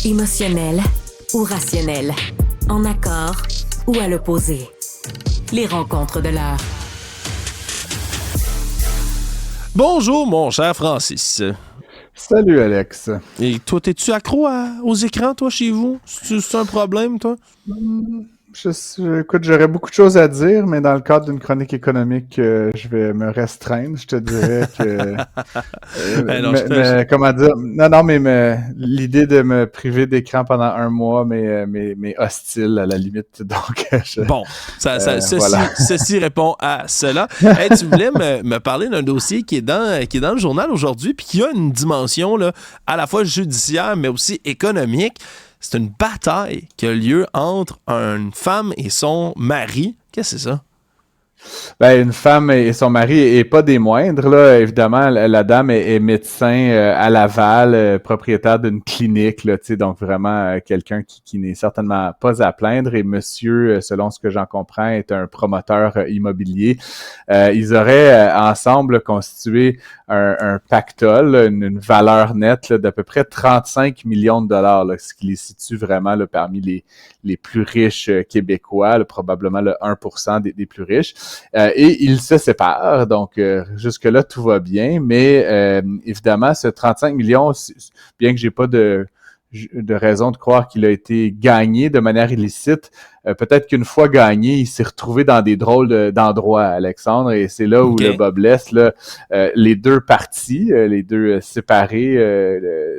Émotionnel ou rationnel, en accord ou à l'opposé. Les rencontres de l'heure. Bonjour, mon cher Francis. Salut, Alex. Et toi, t'es-tu accro aux écrans, toi, chez vous? C'est un problème, toi? Écoute, j'aurais beaucoup de choses à dire, mais dans le cadre d'une chronique économique, je vais me restreindre. Je te dirais que... comment dire? Non, mais l'idée de me priver d'écran pendant un mois mais hostile à la limite. Donc, Bon, voilà. ceci répond à cela. Hey, tu voulais me parler d'un dossier qui est dans le journal aujourd'hui, puis qui a une dimension là, à la fois judiciaire, mais aussi économique. C'est une bataille qui a lieu entre une femme et son mari. Qu'est-ce que c'est ça? Ben, une femme et son mari, et pas des moindres, là. Évidemment, la dame est médecin à Laval, propriétaire d'une clinique, là, tu sais, donc vraiment quelqu'un qui n'est certainement pas à plaindre. Et monsieur, selon ce que j'en comprends, est un promoteur immobilier. Ils auraient ensemble constitué un pactole, une valeur nette là, d'à peu près 35 millions de dollars, là, ce qui les situe vraiment là, parmi les plus riches québécois, là, probablement le 1% des plus riches. Et ils se séparent, donc jusque-là, tout va bien, mais évidemment, ce 35 millions, bien que j'ai pas de raison de croire qu'il a été gagné de manière illicite, peut-être qu'une fois gagné, il s'est retrouvé dans des drôles d'endroits, Alexandre, et c'est là où le bas blesse. Là, les deux parties, les deux séparés,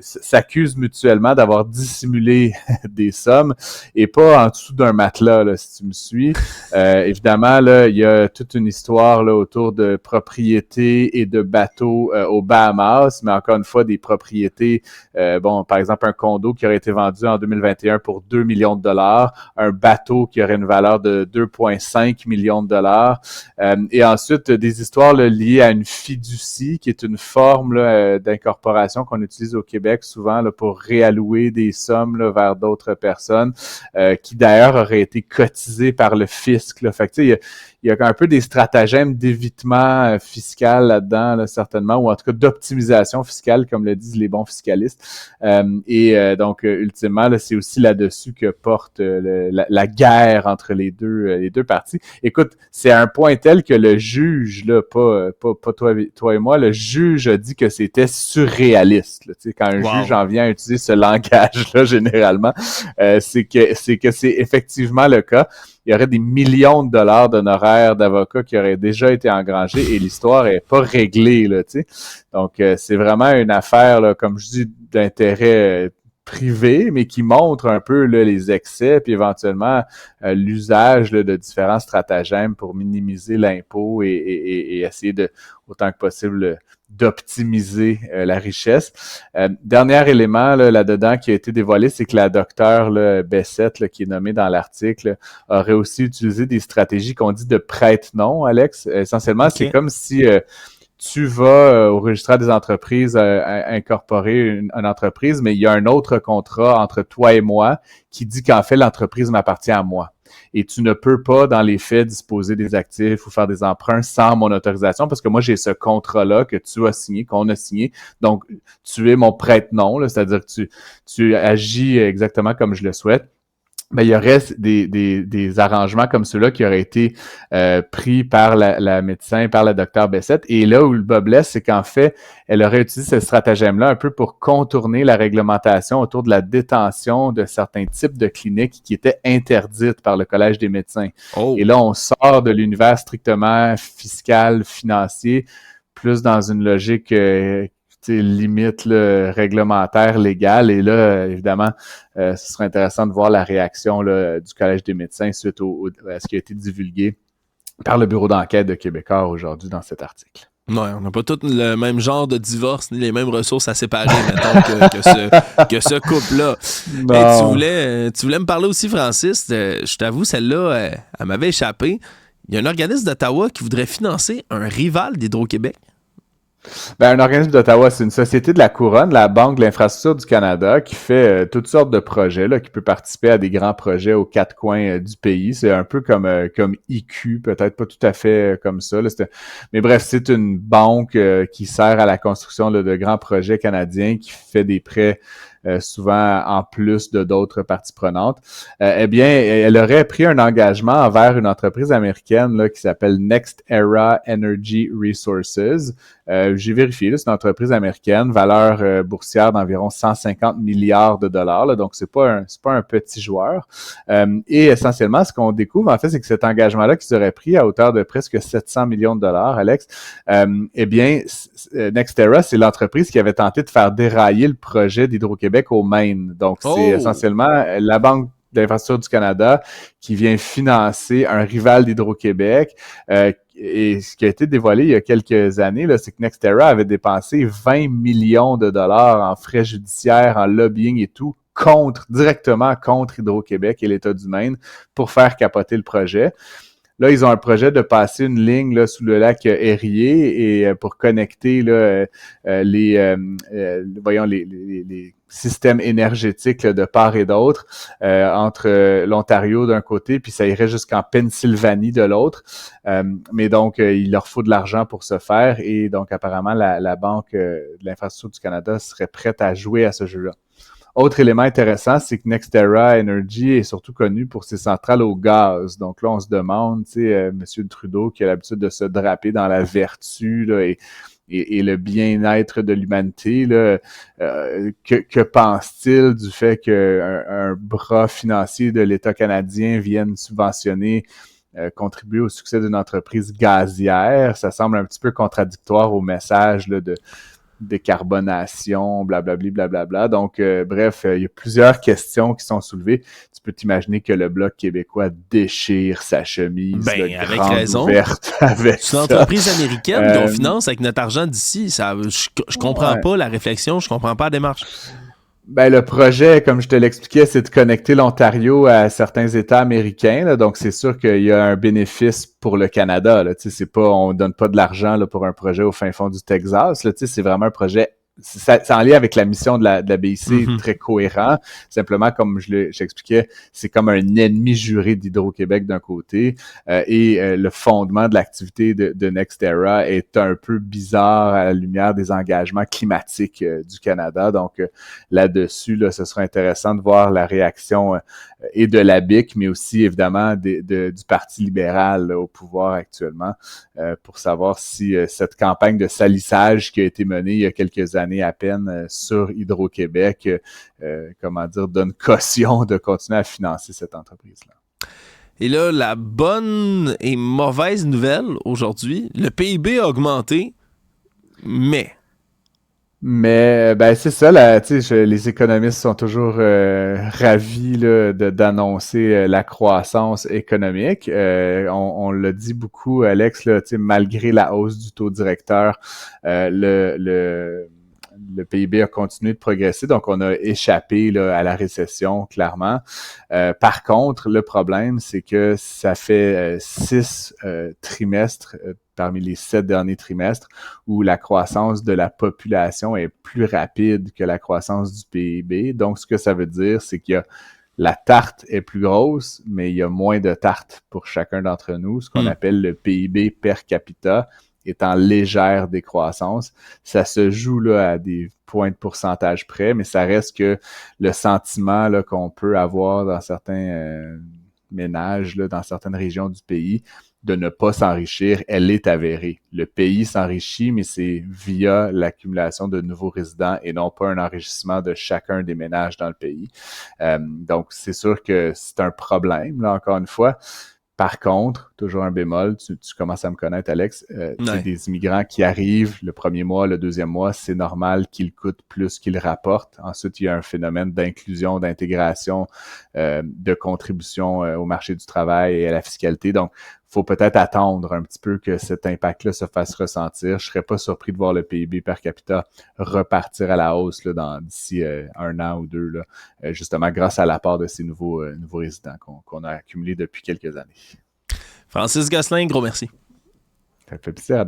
s'accusent mutuellement d'avoir dissimulé des sommes et pas en dessous d'un matelas, là, si tu me suis. Évidemment, là, il y a toute une histoire là, autour de propriétés et de bateaux aux Bahamas, mais encore une fois, des propriétés, par exemple, un condo qui aurait été vendu en 2021 pour 2 millions de dollars, un bateau qui aurait une valeur de 2,5 millions de dollars. Et ensuite, des histoires là, liées à une fiducie, qui est une forme là, d'incorporation qu'on utilise au Québec souvent là, pour réallouer des sommes là, vers d'autres personnes, qui d'ailleurs auraient été cotisées par le fisc. Là. Fait que, tu sais, il y a un peu des stratagèmes d'évitement fiscal là-dedans, là, certainement, ou en tout cas d'optimisation fiscale, comme le disent les bons fiscalistes. Donc, ultimement, là, c'est aussi là-dessus que porte la guerre entre les deux parties. Écoute, c'est à un point tel que le juge, là, pas toi et moi, le juge a dit que c'était surréaliste. Là, tu sais, quand un juge en vient à utiliser ce langage-là, généralement, c'est que c'est effectivement le cas. Il y aurait des millions de dollars d'honoraires d'avocats qui auraient déjà été engrangés et l'histoire est pas réglée, là, tu sais. Donc, c'est vraiment une affaire, là, comme je dis, d'intérêt privé, mais qui montre un peu là, les excès, puis éventuellement l'usage là, de différents stratagèmes pour minimiser l'impôt et essayer de, autant que possible, d'optimiser la richesse. Dernier élément là-dedans qui a été dévoilé, c'est que la docteure là, Bessette, là, qui est nommée dans l'article, aurait aussi utilisé des stratégies qu'on dit de prête-nom, Alex. Essentiellement, c'est comme si tu vas au registraire des entreprises incorporer une entreprise, mais il y a un autre contrat entre toi et moi qui dit qu'en fait, l'entreprise m'appartient à moi. Et tu ne peux pas, dans les faits, disposer des actifs ou faire des emprunts sans mon autorisation parce que moi, j'ai ce contrat-là que tu as signé, qu'on a signé. Donc, tu es mon prête-nom, là, c'est-à-dire que tu agis exactement comme je le souhaite. Ben, il y aurait des arrangements comme ceux-là qui auraient été pris par la médecin, par la docteure Bessette. Et là où le bas blesse, c'est qu'en fait, elle aurait utilisé ce stratagème-là un peu pour contourner la réglementation autour de la détention de certains types de cliniques qui étaient interdites par le Collège des médecins. Oh. Et là, on sort de l'univers strictement fiscal, financier, plus dans une logique limite là, réglementaire, légale. Et là, évidemment, ce serait intéressant de voir la réaction là, du Collège des médecins suite à ce qui a été divulgué par le bureau d'enquête de Québécois aujourd'hui dans cet article. Ouais, on n'a pas tous le même genre de divorce ni les mêmes ressources à séparer, mettons, que ce couple-là. Hey, tu voulais me parler aussi, Francis. Je t'avoue, celle-là, elle m'avait échappé. Il y a un organisme d'Ottawa qui voudrait financer un rival d'Hydro-Québec. Ben, un organisme d'Ottawa, c'est une société de la Couronne, la Banque de l'infrastructure du Canada, qui fait toutes sortes de projets, là, qui peut participer à des grands projets aux quatre coins du pays. C'est un peu comme IQ, peut-être pas tout à fait comme ça. Là, mais bref, c'est une banque qui sert à la construction là, de grands projets canadiens, qui fait des prêts souvent en plus de d'autres parties prenantes. Eh bien, elle aurait pris un engagement envers une entreprise américaine là, qui s'appelle NextEra Energy Resources. J'ai vérifié, là, c'est une entreprise américaine, valeur boursière d'environ 150 milliards de dollars, là, donc c'est pas un petit joueur. Et essentiellement, ce qu'on découvre, en fait, c'est que cet engagement-là qu'ils auraient pris à hauteur de presque 700 millions de dollars, Alex, eh bien, NextEra, c'est l'entreprise qui avait tenté de faire dérailler le projet d'Hydro-Québec au Maine. Donc, c'est essentiellement la Banque d'infrastructure du Canada qui vient financer un rival d'Hydro-Québec. Et ce qui a été dévoilé il y a quelques années, là, c'est que NextEra avait dépensé 20 millions de dollars en frais judiciaires, en lobbying et tout, directement contre Hydro-Québec et l'État du Maine pour faire capoter le projet. Là, ils ont un projet de passer une ligne là, sous le lac Erie et pour connecter là, les systèmes énergétiques là, de part et d'autre entre l'Ontario d'un côté, puis ça irait jusqu'en Pennsylvanie de l'autre. Mais donc, il leur faut de l'argent pour ce faire et donc apparemment, la Banque de l'infrastructure du Canada serait prête à jouer à ce jeu-là. Autre élément intéressant, c'est que NextEra Energy est surtout connu pour ses centrales au gaz. Donc là, on se demande, tu sais, M. Trudeau qui a l'habitude de se draper dans la vertu là, et le bien-être de l'humanité, là, que pense-t-il du fait qu'un bras financier de l'État canadien vienne subventionner contribuer au succès d'une entreprise gazière? Ça semble un petit peu contradictoire au message là, de décarbonation, blablabli, blablabla. Donc, bref, il y a plusieurs questions qui sont soulevées. Tu peux t'imaginer que le Bloc québécois déchire sa chemise avec raison. Ouverte avec c'est une entreprise américaine qu'on finance avec notre argent d'ici. Je comprends pas la réflexion, je comprends pas la démarche. Ben, le projet, comme je te l'expliquais, c'est de connecter l'Ontario à certains États américains. Là, donc, c'est sûr qu'il y a un bénéfice pour le Canada. Là, c'est pas, on donne pas de l'argent là, pour un projet au fin fond du Texas. Là, c'est vraiment un projet. C'est en lien avec la mission de la BIC, très cohérent. Simplement, comme j'expliquais, c'est comme un ennemi juré d'Hydro-Québec d'un côté et le fondement de l'activité de NextEra est un peu bizarre à la lumière des engagements climatiques du Canada. Donc, là-dessus, là, ce sera intéressant de voir la réaction et de la BIC, mais aussi, évidemment, du Parti libéral là, au pouvoir actuellement pour savoir si cette campagne de salissage qui a été menée il y a quelques années à peine sur Hydro-Québec, donne caution de continuer à financer cette entreprise-là. Et là, la bonne et mauvaise nouvelle aujourd'hui, le PIB a augmenté, mais ben c'est ça, là, les économistes sont toujours ravis là, d'annoncer la croissance économique. On l'a dit beaucoup, Alex, là, malgré la hausse du taux directeur, le PIB a continué de progresser, donc on a échappé là, à la récession, clairement. Par contre, le problème, c'est que ça fait 6 trimestres parmi les 7 derniers trimestres où la croissance de la population est plus rapide que la croissance du PIB. Donc, ce que ça veut dire, c'est qu'il y a la tarte est plus grosse, mais il y a moins de tarte pour chacun d'entre nous, ce qu'on appelle le PIB per capita est en légère décroissance. Ça se joue là à des points de pourcentage près, mais ça reste que le sentiment là, qu'on peut avoir dans certains ménages, là, dans certaines régions du pays, de ne pas s'enrichir, elle est avérée. Le pays s'enrichit, mais c'est via l'accumulation de nouveaux résidents et non pas un enrichissement de chacun des ménages dans le pays. Donc, c'est sûr que c'est un problème, là, encore une fois. Par contre, toujours un bémol, tu commences à me connaître, Alex, des immigrants qui arrivent le premier mois, le deuxième mois, c'est normal qu'ils coûtent plus qu'ils rapportent. Ensuite, il y a un phénomène d'inclusion, d'intégration, de contribution au marché du travail et à la fiscalité. Donc, faut peut-être attendre un petit peu que cet impact-là se fasse ressentir. Je serais pas surpris de voir le PIB per capita repartir à la hausse là, d'ici 1 an ou 2, là, justement grâce à l'apport de ces nouveaux résidents qu'on a accumulés depuis quelques années. Francis Gosselin, gros merci. Ça fait plaisir.